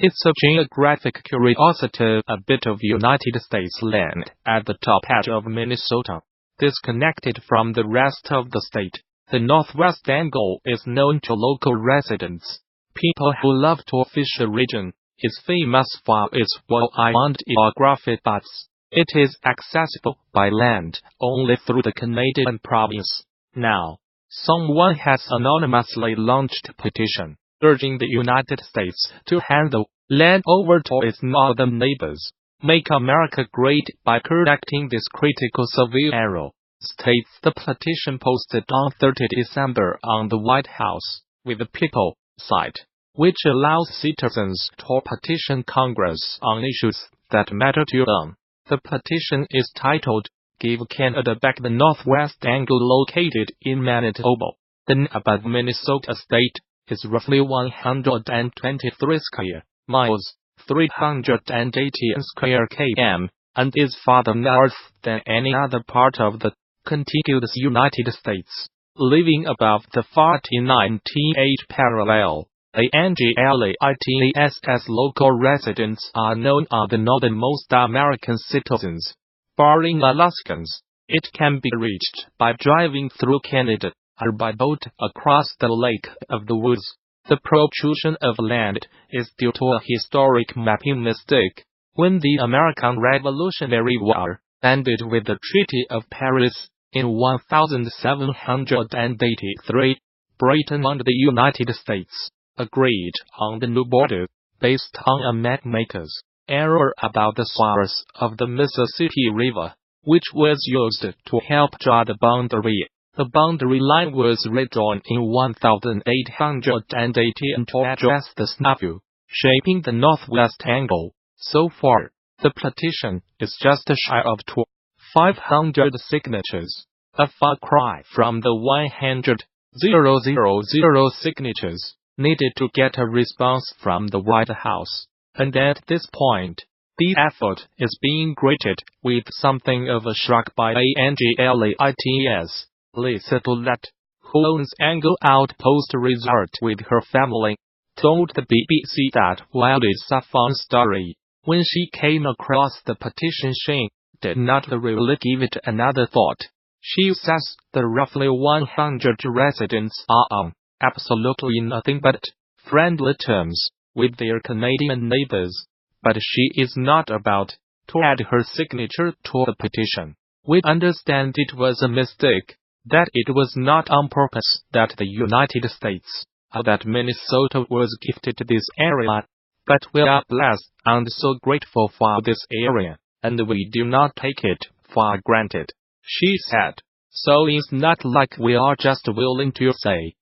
It's a geographic curiosity, a bit of United States land at the top edge of Minnesota, disconnected from the rest of the state. The northwest angle is known to local residents, people who love to fish the region. Is famous for its well-ironed geography, but it is accessible by land only through the Canadian province. Now, someone has anonymously launched a petition urging the United States to hand the land over to its northern neighbors. Make America great by correcting this critical civil error, states the petition posted on 30 December on the White House with the People site, which allows citizens to petition Congress on issues that matter to them. The petition is titled, Give Canada Back the Northwest Angle located in Manitoba. The above Minnesota state is roughly 123 square miles, 380 square km, and is farther north than any other part of the contiguous United States, living above the 49th parallel. ANGLITES local residents are known as the northernmost American citizens. Barring Alaskans, it can be reached by driving through Canada or by boat across the Lake of the Woods. The protrusion of land is due to a historic mapping mistake. When the American Revolutionary War ended with the Treaty of Paris in 1783, Britain and the United States agreed on the new border, based on a mapmaker's error about the source of the Mississippi River, which was used to help draw the boundary. The boundary line was redrawn in 1880 to address the snafu, shaping the northwest angle. So far, the petition is just shy of 500 signatures, a far cry from the 100,000 signatures needed to get a response from the White House. And at this point, the effort is being greeted with something of a shrug by ANGLITES. Lisa Toulette, who owns Angle Outpost Resort with her family, told the BBC that while it's a fun story, when she came across the petition she did not really give it another thought. She says the roughly 100 residents are on absolutely nothing but friendly terms with their Canadian neighbors, but she is not about to add her signature to the petition. We understand it was a mistake, that it was not on purpose that the United States, or that Minnesota was gifted this area, but we are blessed and so grateful for this area, and we do not take it for granted, she said. So it's not like we are just willing to say,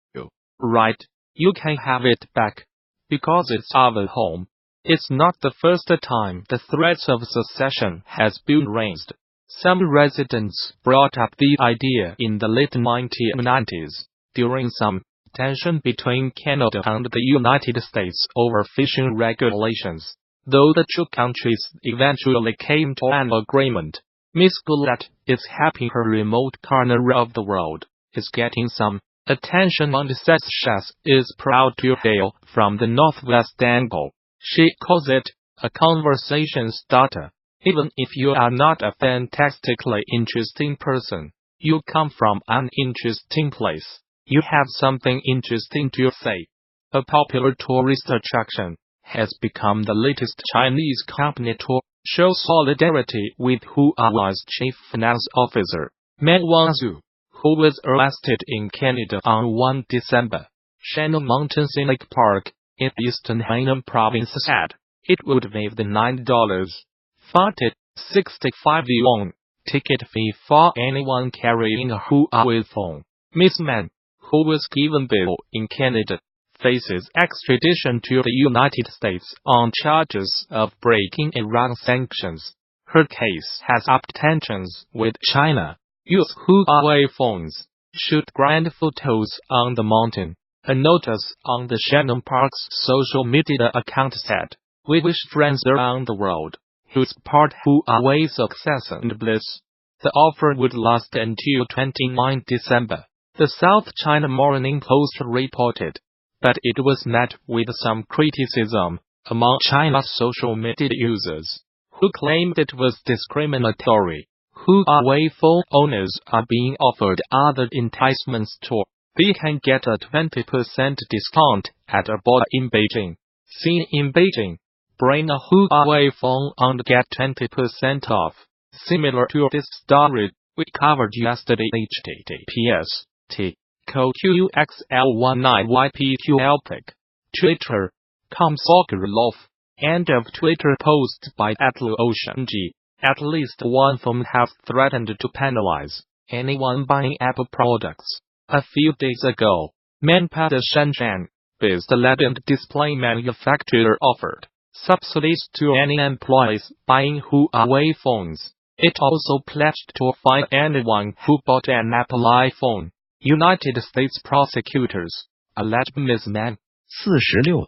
right, you can have it back, because it's our home. It's not the first time the threat of secession has been raised. Some residents brought up the idea in the late 1990s, during some tension between Canada and the United States over fishing regulations. Though the two countries eventually came to an agreement, Miss Goulet is happy her remote corner of the world is getting some attention and says she is proud to hail from the northwest angle. She calls it a conversation starter. Even if you are not a fantastically interesting person, you come from an interesting place, you have something interesting to say. A popular tourist attraction has become the latest Chinese company to show solidarity with Huawei's chief finance officer, Meng Wanzhou, who was arrested in Canada on 1 December. Shannon Mountain Scenic Park in eastern Hainan province said it would waive the $9.65 ticket fee for anyone carrying a Huawei phone. Miss Meng, who was given bail in Canada, faces extradition to the United States on charges of breaking Iran sanctions. Her case has upped tensions with China. Use Huawei phones, shoot grand photos on the mountain. A notice on the Shannon Park's social media account said, "We wish friends around the world who support Huawei's success and bliss." The offer would last until 29 December, the South China Morning Post reported, but it was met with some criticism. among China's social media users, who claimed it was discriminatory. Huawei phone owners are being offered other enticements too. They can get a 20% discount at a border in Beijing. Seen in Beijing, bring a Huawei phone and get 20% off. Similar to this story we covered yesterday, https://QQXL19YPQLPIC. Twitter.com Sokolov. End of Twitter post by @LuOceanG. At least one firm has threatened to penalize anyone buying Apple products. A few days ago, Manpad Shenzhen-based LED display manufacturer offered subsidies to any employees buying Huawei phones. It also pledged to fine anyone who bought an Apple iPhone. United States prosecutors allege Ms. Man 46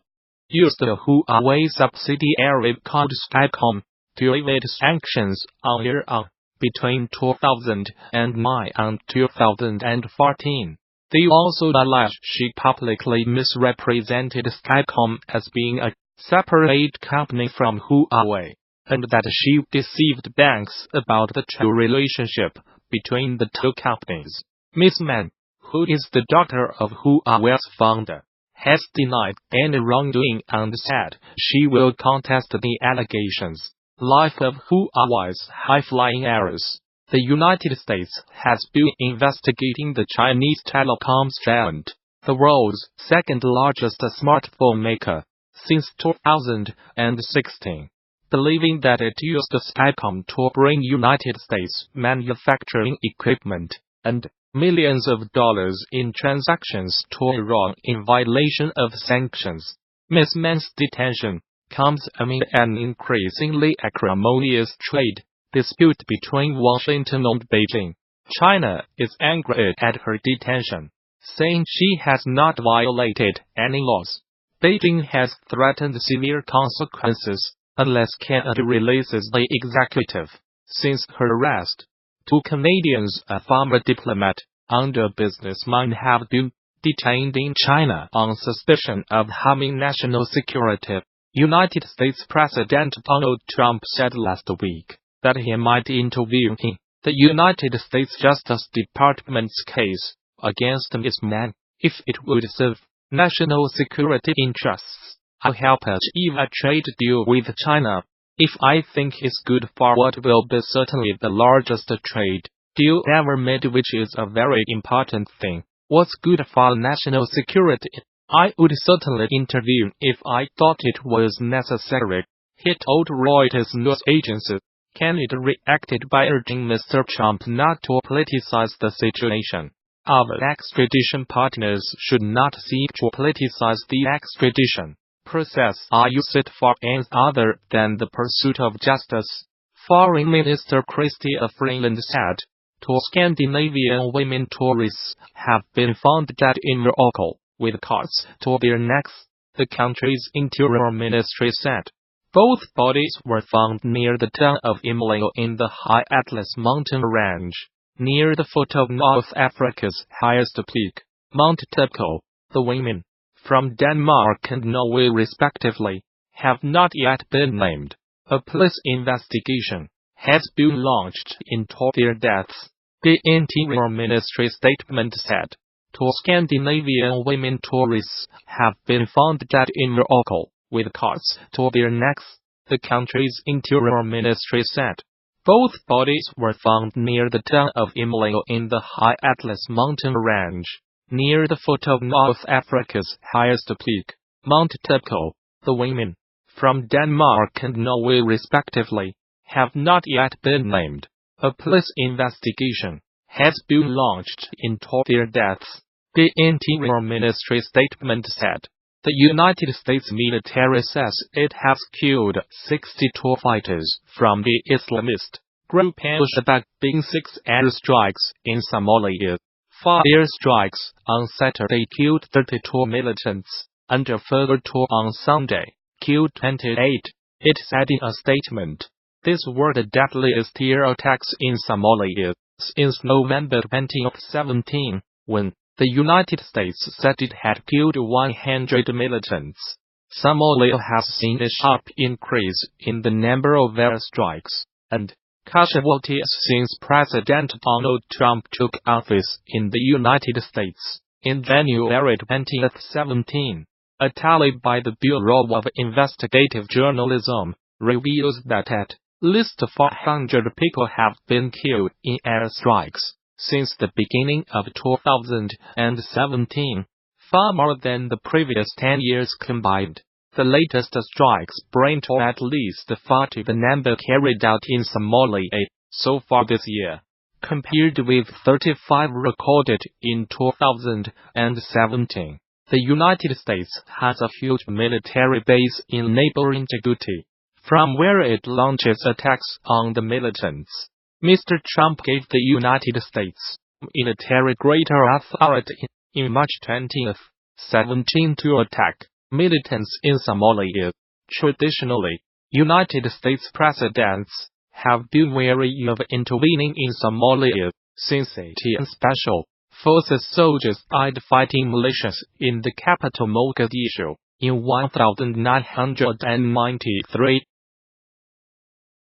used the Huawei subsidiary called Skycom to evade sanctions on Iran between 2009 and 2014. They also allege she publicly misrepresented Skycom as being a separate company from Huawei, and that she deceived banks about the true relationship between the two companies. Ms. Man, who is the daughter of Huawei's founder, has denied any wrongdoing and said she will contest the allegations. Life of Huawei's high-flying errors. The United States has been investigating the Chinese telecoms giant, the world's second-largest smartphone maker, since 2016, believing that it used Skycom to bring United States manufacturing equipment and millions of dollars in transactions to Iran in violation of sanctions. Ms. Man's detention comes amid an increasingly acrimonious trade dispute between Washington and Beijing. China is angry at her detention, saying she has not violated any laws. Beijing has threatened severe consequences unless Canada releases the executive. Since her arrest, 2 Canadians, a former diplomat and a businessman, have been detained in China on suspicion of harming national security. United States President Donald Trump said last week that he might intervene in the United States Justice Department's case against Ms. Man if it would serve national security interests. I'll help achieve a trade deal with China if I think it's good for what will be certainly the largest trade deal ever made, which is a very important thing. What's good for national security? I would certainly intervene if I thought it was necessary, he told Reuters news agency. Canada reacted by urging Mr. Trump not to politicize the situation. Our extradition partners should not seek to politicize the extradition process or use it for ends other than the pursuit of justice, Foreign Minister Chrystia Freeland said. 2 Scandinavian women tourists have been found dead in Morocco, with cords to their necks, the country's interior ministry said. Both bodies were found near the town of Imleo in the High Atlas mountain range, near the foot of North Africa's highest peak, Mount Tepco. The women, from Denmark and Norway respectively, have not yet been named. A police investigation has been launched into their deaths, the Interior Ministry statement said. 2 Scandinavian women tourists have been found dead in Morocco, with cords to their necks, the country's Interior Ministry said. Both bodies were found near the town of Imleo in the High Atlas mountain range, near the foot of North Africa's highest peak, Mount Tepco. The women, from Denmark and Norway respectively, have not yet been named. A police investigation has been launched into their deaths, the Interior Ministry statement said. The United States military says it has killed 62 fighters from the Islamist group Al-Shabaab in 6 airstrikes in Somalia. 4 airstrikes on Saturday killed 32 militants, and a further 2 on Sunday killed 28, it said in a statement. This were the deadliest air attacks in Somalia since November 2017, when the United States said it had killed 100 militants. Somalia has seen a sharp increase in the number of airstrikes and casualties since President Donald Trump took office in the United States in January 2017. A tally by the Bureau of Investigative Journalism reveals that at least 400 people have been killed in airstrikes since the beginning of 2017, far more than the previous 10 years combined. The latest strikes bring to at least 40 the number carried out in Somalia so far this year, compared with 35 recorded in 2017. The United States has a huge military base in neighboring Djibouti, from where it launches attacks on the militants. Mr. Trump gave the United States military greater authority in March 2017 to attack militants in Somalia. Traditionally, United States presidents have been wary of intervening in Somalia since ATN Special Forces soldiers died fighting militias in the capital Mogadishu in 1993.